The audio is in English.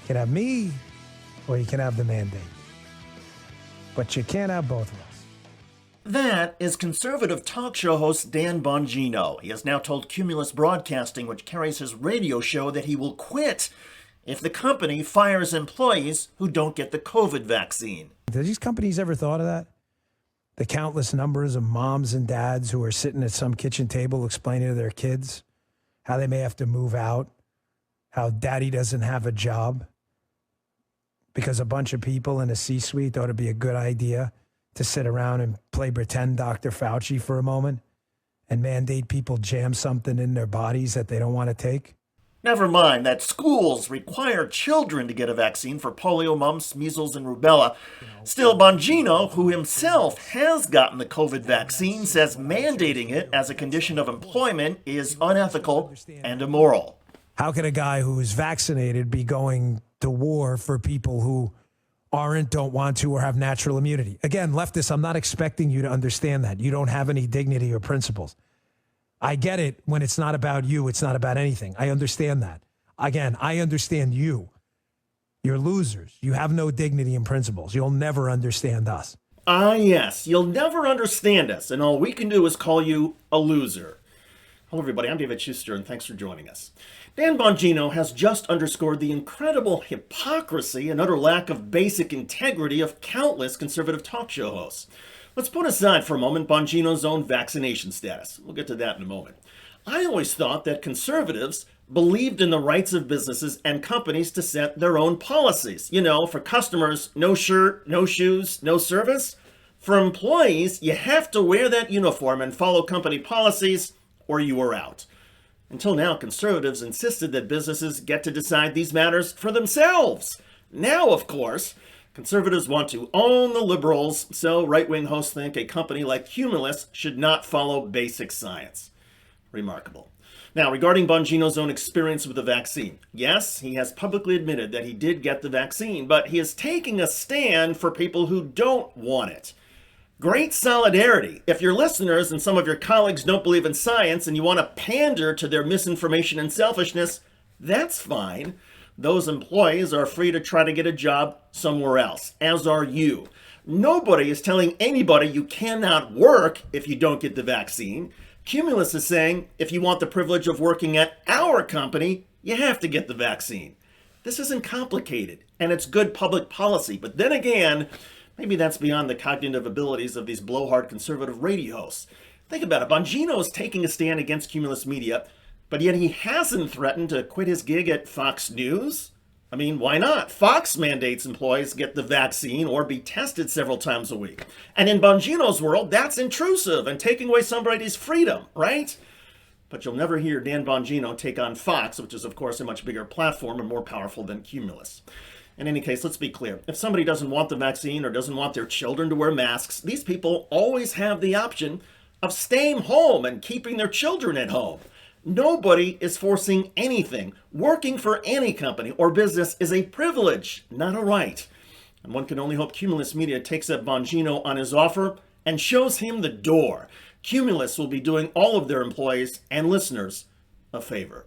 You can have me or you can have the mandate. But you can't have both of us. That is conservative talk show host Dan Bongino. He has now told Cumulus Broadcasting, which carries his radio show, that he will quit if the company fires employees who don't get the COVID vaccine. Have these companies ever thought of that? The countless numbers of moms and dads who are sitting at some kitchen table explaining to their kids how they may have to move out, how daddy doesn't have a job, because a bunch of people in a C-suite thought it'd be a good idea to sit around and play pretend Dr. Fauci for a moment and mandate people jam something in their bodies that they don't want to take. Never mind that schools require children to get a vaccine for polio, mumps, measles, and rubella. Still, Bongino, who himself has gotten the COVID vaccine, says mandating it as a condition of employment is unethical and immoral. How can a guy who is vaccinated be going to war for people who aren't, don't want to, or have natural immunity? Again, leftists, I'm not expecting you to understand that. You don't have any dignity or principles. I get it when it's not about you, it's not about anything. I understand that. Again, I understand you. You're losers. You have no dignity and principles. You'll never understand us. Ah, yes, you'll never understand us, and all we can do is call you a loser. Hello, everybody. I'm David Shuster, and thanks for joining us. Dan Bongino has just underscored the incredible hypocrisy and utter lack of basic integrity of countless conservative talk show hosts. Let's put aside for a moment Bongino's own vaccination status. We'll get to that in a moment. I always thought that conservatives believed in the rights of businesses and companies to set their own policies. You know, for customers, no shirt, no shoes, no service. For employees, you have to wear that uniform and follow company policies, or you are out. Until now, conservatives insisted that businesses get to decide these matters for themselves. Now, of course, conservatives want to own the liberals, so right-wing hosts think a company like Cumulus should not follow basic science. Remarkable. Now, regarding Bongino's own experience with the vaccine, yes, he has publicly admitted that he did get the vaccine, but he is taking a stand for people who don't want it. Great solidarity. If your listeners and some of your colleagues don't believe in science and you want to pander to their misinformation and selfishness, that's fine. Those employees are free to try to get a job somewhere else, as are you. Nobody is telling anybody you cannot work if you don't get the vaccine. Cumulus is saying if you want the privilege of working at our company, you have to get the vaccine. This isn't complicated, and it's good public policy. But then again, maybe that's beyond the cognitive abilities of these blowhard conservative radio hosts. Think about it. Bongino is taking a stand against Cumulus Media, but yet he hasn't threatened to quit his gig at Fox News. I mean, why not? Fox mandates employees get the vaccine or be tested several times a week. And in Bongino's world, that's intrusive and taking away somebody's freedom, right? But you'll never hear Dan Bongino take on Fox, which is, of course, a much bigger platform and more powerful than Cumulus. In any case, let's be clear. If somebody doesn't want the vaccine or doesn't want their children to wear masks, these people always have the option of staying home and keeping their children at home. Nobody is forcing anything. Working for any company or business is a privilege, not a right. And one can only hope Cumulus Media takes up Bongino on his offer and shows him the door. Cumulus will be doing all of their employees and listeners a favor.